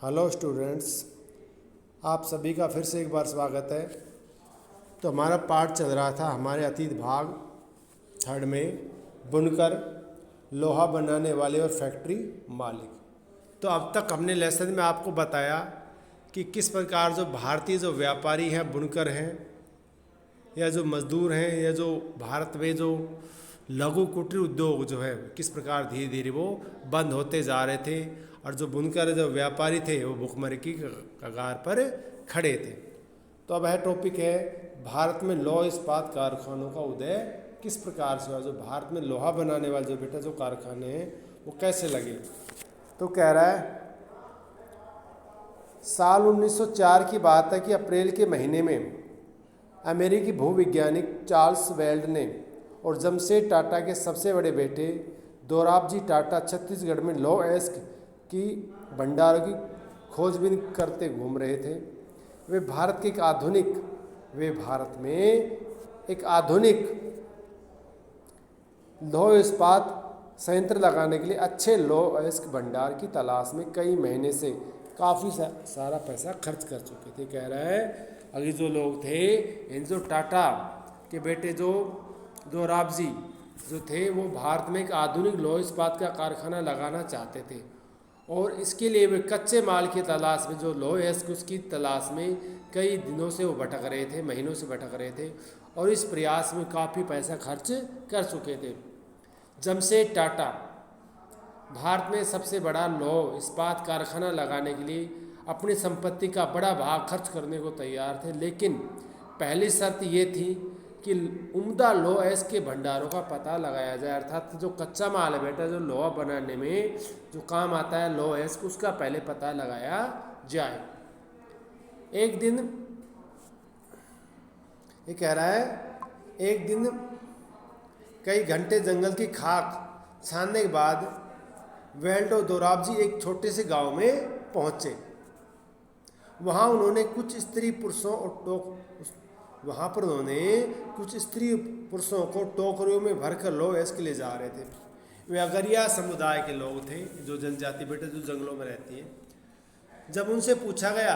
Hello students, आप सभी का फिर से एक बार स्वागत है। तो हमारा पाठ चल रहा था हमारे अतीत भाग थर्ड में बुनकर, लोहा बनाने वाले और फैक्ट्री मालिक। तो अब तक हमने लेसन में आपको बताया कि किस प्रकार जो भारतीय जो व्यापारी हैं, बुनकर हैं या जो मजदूर हैं या जो भारत में जो लघु कुटीर उद्योग जो है किस प्रकार धीरे धीरे वो बंद होते जा रहे थे और जो बुनकर जो व्यापारी थे वो भुखमरी की कगार पर खड़े थे। तो अब यह टॉपिक है भारत में लौह इस्पात कारखानों का उदय किस प्रकार से हुआ। जो भारत में लोहा बनाने वाले जो बेटा जो कारखाने हैं वो कैसे लगे। तो कह रहा है साल 1904 की बात है कि अप्रैल के महीने में अमेरिकी भूविज्ञानिक चार्ल्स वेल्ड ने और जमशेद टाटा के सबसे बड़े बेटे दोराबजी टाटा छत्तीसगढ़ में लौह अयस्क की भंडारों की खोजबीन करते घूम रहे थे। वे भारत में एक आधुनिक लौह इस्पात संयंत्र लगाने के लिए अच्छे लौह अयस्क भंडार की तलाश में कई महीने से काफ़ी सारा पैसा खर्च कर चुके थे। कह रहा है अभी जो लोग थे इन जो टाटा के बेटे जो दोराबजी जो थे वो भारत में एक आधुनिक लौह इस्पात का कारखाना लगाना चाहते थे और इसके लिए वे कच्चे माल की तलाश में जो लौह अयस्क उसकी तलाश में कई दिनों से वो भटक रहे थे, महीनों से भटक रहे थे और इस प्रयास में काफ़ी पैसा खर्च कर चुके थे। जमशेद टाटा भारत में सबसे बड़ा लौह इस्पात कारखाना लगाने के लिए अपनी संपत्ति का बड़ा भाग खर्च करने को तैयार थे, लेकिन पहली शर्त ये थी कि उम्दा लौह अयस्क के भंडारों का पता लगाया जाए। अर्थात जो कच्चा माल है बेटा जो लोहा बनाने में जो काम आता है लौह अयस्क उसका पहले पता लगाया जाए। एक दिन ये कह रहा है एक दिन कई घंटे जंगल की खाक छानने के बाद वेल्ड और दोराबजी एक छोटे से गांव में पहुंचे। वहां उन्होंने कुछ स्त्री पुरुषों को टोकरियों में भरकर लौह अयस्क ले जा रहे थे। वे अगरिया समुदाय के लोग थे, जो जनजाति बेटे जो जंगलों में रहती है। जब उनसे पूछा गया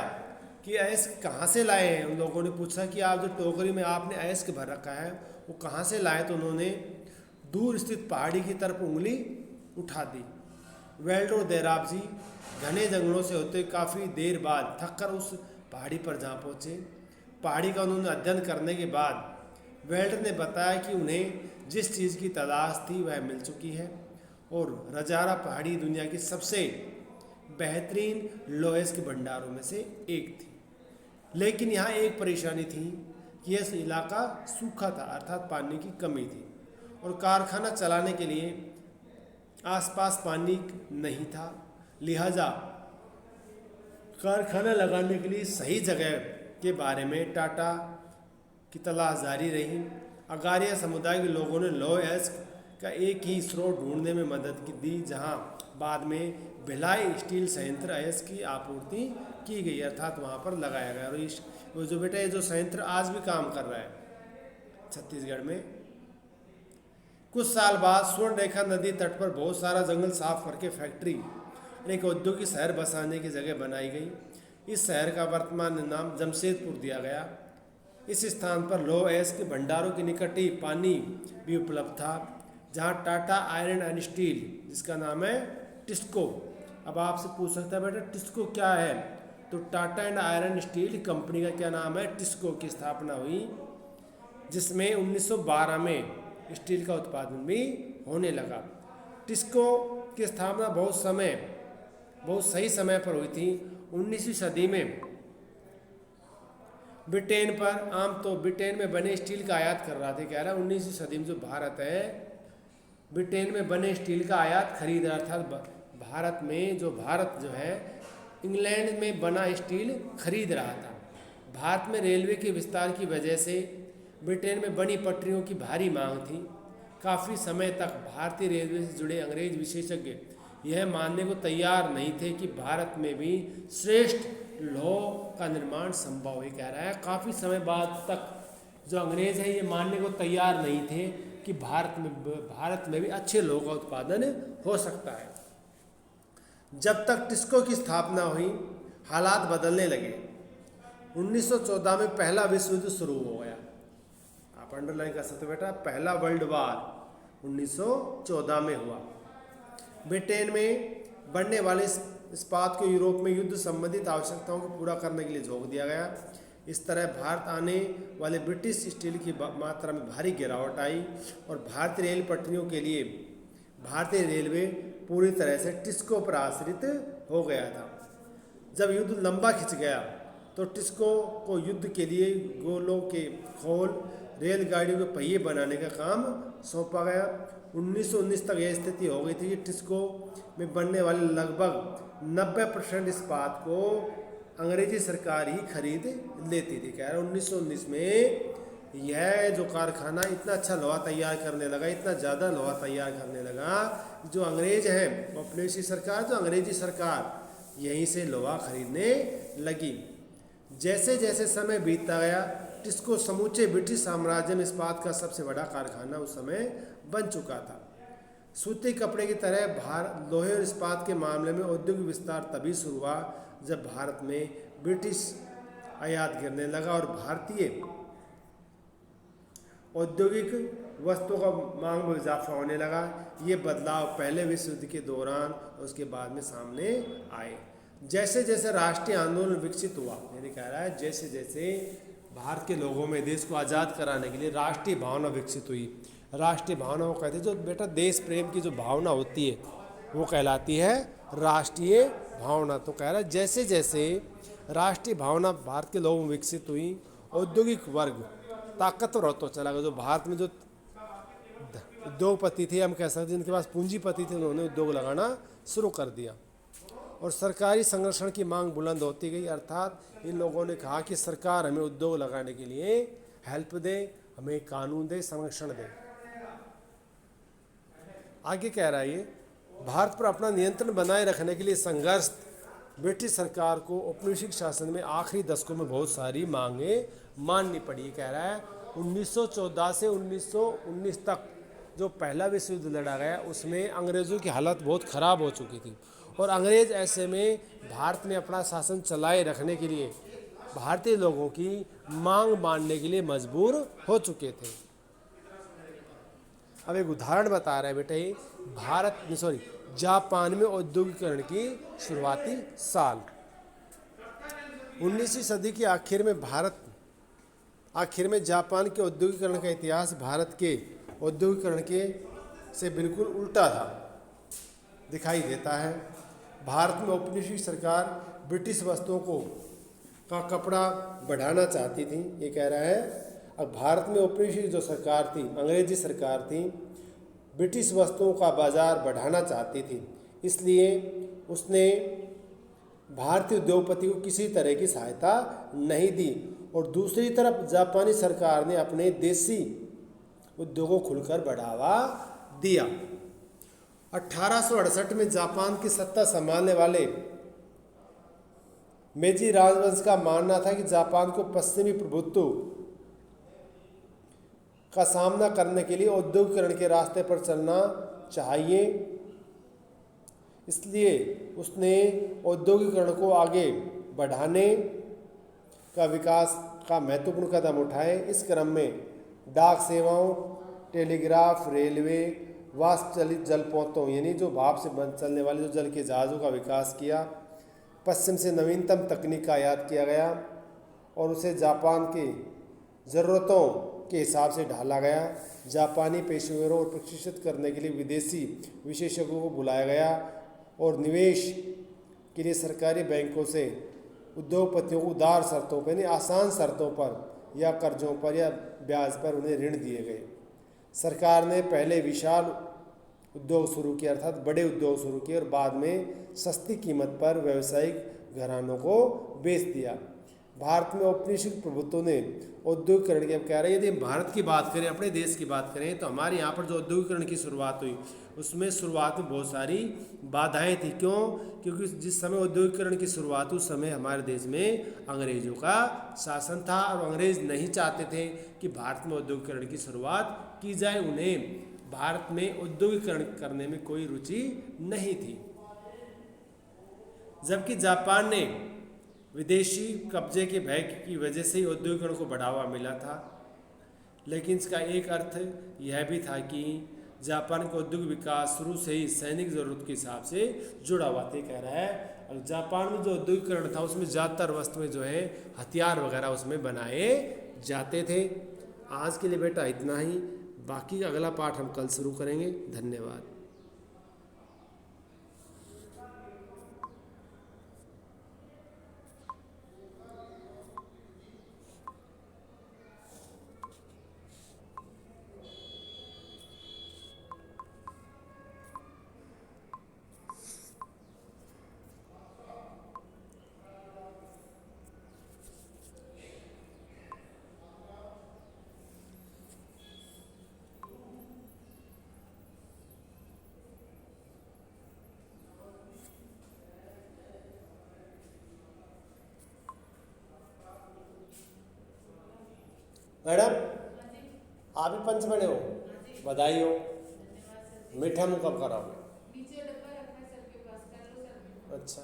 कि अयस्क कहाँ से लाए हैं, उन लोगों ने पूछा कि आप जो टोकरी में आपने अयस्क भर रखा है वो कहाँ से लाए, तो उन्होंने दूर स्थित पहाड़ी की तरफ उंगली उठा दी। वेल्ड और दोराबजी घने जंगलों से होते काफ़ी देर बाद थककर उस पहाड़ी पर जा पहुँचे। पहाड़ी का उन्होंने अध्ययन करने के बाद वेल्ड ने बताया कि उन्हें जिस चीज़ की तलाश थी वह मिल चुकी है और रजारा पहाड़ी दुनिया की सबसे बेहतरीन लौह अयस्क के भंडारों में से एक थी। लेकिन यहाँ एक परेशानी थी कि यह इलाका सूखा था, अर्थात पानी की कमी थी और कारखाना चलाने के लिए आसपास पानी नहीं था। लिहाजा कारखाना लगाने के लिए सही जगह के बारे में टाटा की तलाश जारी रही। अगारिया समुदाय के लोगों ने लौह अयस्क का एक ही स्रोत ढूंढने में मदद दी, जहां बाद में भिलाई स्टील संयंत्र अयस्क की आपूर्ति की गई, अर्थात वहां पर लगाया गया। और वो जो बेटा ये जो संयंत्र आज भी काम कर रहा है छत्तीसगढ़ में। कुछ साल बाद स्वर्णरेखा नदी तट पर बहुत सारा जंगल साफ करके फैक्ट्री एक औद्योगिक शहर बसाने की जगह बनाई गई। इस शहर का वर्तमान नाम जमशेदपुर दिया गया। इस स्थान पर लौह अयस्क के भंडारों के निकट ही पानी भी उपलब्ध था, जहां टाटा आयरन एंड स्टील जिसका नाम है टिस्को। अब आपसे पूछ सकता है बेटा टिस्को क्या है, तो Tata and iron steel company का क्या नाम है, टिस्को की स्थापना हुई, जिसमें 1912 में स्टील का उत्पादन भी होने लगा। टिस्को की स्थापना बहुत सही समय पर हुई थी। 19वीं सदी में ब्रिटेन में बने स्टील का आयात कर रहा था। कह रहा है 19वीं सदी में जो भारत है ब्रिटेन में बने स्टील का आयात खरीद रहा था। भारत जो है इंग्लैंड में बना स्टील खरीद रहा था। भारत में रेलवे के विस्तार की वजह से ब्रिटेन में बनी पटरियों की भारी मांग थी। काफ़ी समय तक भारतीय रेलवे से जुड़े अंग्रेज विशेषज्ञ यह मानने को तैयार नहीं थे कि भारत में भी श्रेष्ठ लौह का निर्माण संभव है। कह रहा है काफ़ी समय बाद तक जो अंग्रेज हैं ये मानने को तैयार नहीं थे कि भारत में भी अच्छे लौह का उत्पादन हो सकता है। जब तक टिस्को की स्थापना हुई हालात बदलने लगे। 1914 में पहला विश्व युद्ध शुरू हो गया। आप अंडरलाइन कर सकते हो बेटा, पहला वर्ल्ड वार 1914 में हुआ। ब्रिटेन में बढ़ने वाले इस्पात को यूरोप में युद्ध संबंधित आवश्यकताओं को पूरा करने के लिए झोंक दिया गया। इस तरह भारत आने वाले ब्रिटिश स्टील की मात्रा में भारी गिरावट आई और भारतीय रेल पटरियों के लिए भारतीय रेलवे पूरी तरह से टिस्को पर आश्रित हो गया था। जब युद्ध लंबा खिंच गया तो टिस्को को युद्ध के लिए गोलों के खोल रेलगाड़ियों के पहिए बनाने का काम सौंपा गया। 1919 तक यह स्थिति हो गई थी कि टिस्को में बनने वाले लगभग 90% इस्पात को अंग्रेजी सरकार ही खरीद लेती थी। कह रहा 1919 में यह जो कारखाना इतना अच्छा लोहा तैयार करने लगा, इतना ज़्यादा लोहा तैयार करने लगा, जो अंग्रेज हैं पॉपुलेशन सरकार, जो अंग्रेजी सरकार यहीं से लोहा खरीदने लगी। जैसे जैसे समय बीतता गया टिस्को समूचे ब्रिटिश साम्राज्य में इस्पात का सबसे बड़ा कारखाना उस समय बन चुका था। सूती कपड़े की तरह लोहे और इस्पात के मामले में औद्योगिक विस्तार तभी शुरू हुआ जब भारत में ब्रिटिश आयात गिरने लगा और भारतीय औद्योगिक वस्तुओं का मांग में इजाफा होने लगा। ये बदलाव पहले विश्व युद्ध के दौरान और उसके बाद में सामने आए। जैसे जैसे राष्ट्रीय आंदोलन विकसित हुआ, यानी कह रहा है जैसे जैसे भारत के लोगों में देश को आज़ाद कराने के लिए राष्ट्रीय भावना विकसित हुई। राष्ट्रीय भावना वो कहते हैं जो बेटा देश प्रेम की जो भावना होती है वो कहलाती है राष्ट्रीय भावना। तो कह रहा है जैसे जैसे राष्ट्रीय भावना भारत के लोगों में विकसित हुई, औद्योगिक वर्ग ताकतवर होता चला गया। जो भारत में जो उद्योगपति थे, हम कह सकते हैं जिनके पास पूंजीपति थे, उन्होंने उद्योग लगाना शुरू कर दिया और सरकारी संरक्षण की मांग बुलंद होती गई। अर्थात इन लोगों ने कहा कि सरकार हमें उद्योग लगाने के लिए हेल्प दे, हमें कानून दे, संरक्षण दे। आगे कह रहा है ये भारत पर अपना नियंत्रण बनाए रखने के लिए संघर्ष ब्रिटिश सरकार को औपनिवेशिक शासन में आखिरी दशकों में बहुत सारी मांगें माननी पड़ी। कह रहा है 1914 से 1919 तक जो पहला विश्व युद्ध लड़ा गया उसमें अंग्रेज़ों की हालत बहुत ख़राब हो चुकी थी और अंग्रेज़ ऐसे में भारत में अपना शासन चलाए रखने के लिए भारतीय लोगों की मांग मानने के लिए मजबूर हो चुके थे। अब एक उदाहरण बता रहे हैं बेटे, जापान में औद्योगिकरण की शुरुआती साल 19वीं सदी की आखिर में जापान के औद्योगिकरण का इतिहास भारत के औद्योगिकरण के से बिल्कुल उल्टा था दिखाई देता है। भारत में औपनिवेशिक सरकार ब्रिटिश वस्तुओं का कपड़ा बढ़ाना चाहती थी। ये कह रहा है अब भारत में औपनिवेशिक जो सरकार थी, अंग्रेजी सरकार थी, ब्रिटिश वस्तुओं का बाजार बढ़ाना चाहती थी, इसलिए उसने भारतीय उद्योगपति को किसी तरह की सहायता नहीं दी और दूसरी तरफ जापानी सरकार ने अपने देसी उद्योगों खुलकर बढ़ावा दिया। 1868 में जापान की सत्ता संभालने वाले मेजी राजवंश का मानना था कि जापान को पश्चिमी प्रभुत्व का सामना करने के लिए औद्योगिकरण के रास्ते पर चलना चाहिए, इसलिए उसने औद्योगिकरण को आगे बढ़ाने का विकास का महत्वपूर्ण कदम उठाए। इस क्रम में डाक सेवाओं, टेलीग्राफ, रेलवे, वाष्प चलित जलपोतों यानी जो भाप से चलने वाले जो जल के जहाज़ों का विकास किया। पश्चिम से नवीनतम तकनीक का आयात किया गया और उसे जापान के ज़रूरतों के हिसाब से ढाला गया। जापानी पेशेवरों को प्रशिक्षित करने के लिए विदेशी विशेषज्ञों को बुलाया गया और निवेश के लिए सरकारी बैंकों से उद्योगपतियों को उदार शर्तों पर, यानी आसान शर्तों पर या कर्जों पर या ब्याज पर उन्हें ऋण दिए गए। सरकार ने पहले विशाल उद्योग शुरू किया, अर्थात बड़े उद्योग शुरू किए और बाद में सस्ती कीमत पर व्यावसायिक घरानों को बेच दिया। भारत में औपनिवेशिक प्रभुत्व ने औद्योगिकरण की, अब कह रहे हैं यदि भारत की बात करें, अपने देश की बात करें, तो हमारे यहाँ पर जो औद्योगिकरण की शुरुआत हुई उसमें शुरुआत में बहुत सारी बाधाएं थी। क्यों? क्योंकि जिस समय औद्योगिकरण की शुरुआत उस समय हमारे देश में अंग्रेज़ों का शासन था और अंग्रेज़ नहीं चाहते थे कि भारत में औद्योगिकरण की शुरुआत की जाए। उन्हें भारत में औद्योगिकरण करने में कोई रुचि नहीं थी। जबकि जापान ने विदेशी कब्जे के भय की वजह से ही औद्योगिकरण को बढ़ावा मिला था, लेकिन इसका एक अर्थ यह भी था कि जापान का औद्योगिक विकास शुरू से ही सैनिक ज़रूरत के हिसाब से जुड़ा हुआ था। कह रहा है और जापान में जो औद्योगिकरण था उसमें ज़्यादातर वस्तुएं जो है हथियार वगैरह उसमें बनाए जाते थे। आज के लिए बेटा इतना ही, बाकी अगला पाठ हम कल शुरू करेंगे। धन्यवाद। मैडम आप ही पंच बने हो, बधाई हो। मीठा मुँह कब कराओगे? अच्छा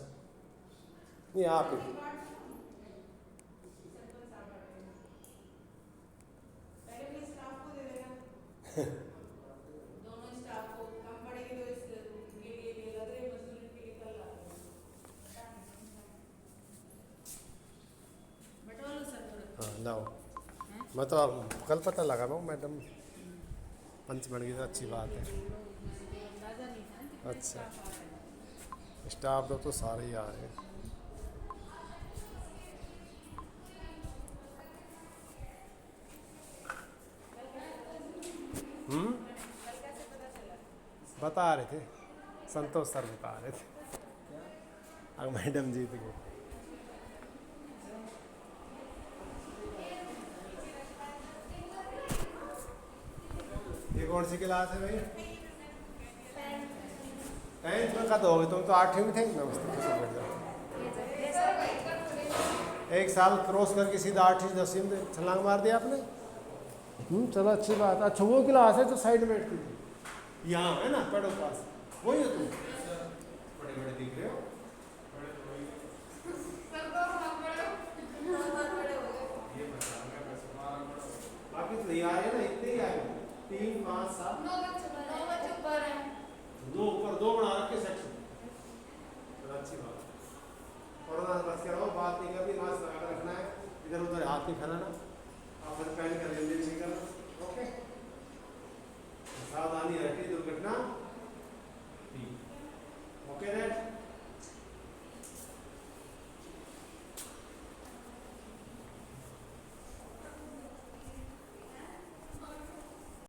नहीं आप ही हाँ लाओ। मैं तो कल पता लगा रहा हूँ मैडम पंच बन गई तो अच्छी बात है। अच्छा स्टाफ तो सारे ही आ रहे हैं। बता रहे थे, संतोष सर बता रहे थे। अब मैडम जीत गए। ये कौन सी क्लास है भाई? 10th में कब हो गए? तुम तो 8वीं में थे। नमस्ते, बैठ जाओ। एक साल क्रॉस करके सीधा 8वीं 10वीं में छलांग मार दिया आपने। चलो अच्छी बात। अच्छा वो क्लास है जो साइड में बैठती थी, यहाँ है ना पढ़ो पास, वही हो तुम? बड़े बड़े दिख रहे हो। बाकी तो यहाँ है ना, इतने ही आए 3 5 7 2 ऊपर 2 बना रखे सेक्शन। तो अच्छी बात। कोरोना से बच के रहो, बात नहीं करनी, मास्क लगा कर रखना है, इधर उधर हाथ नहीं फैलाना।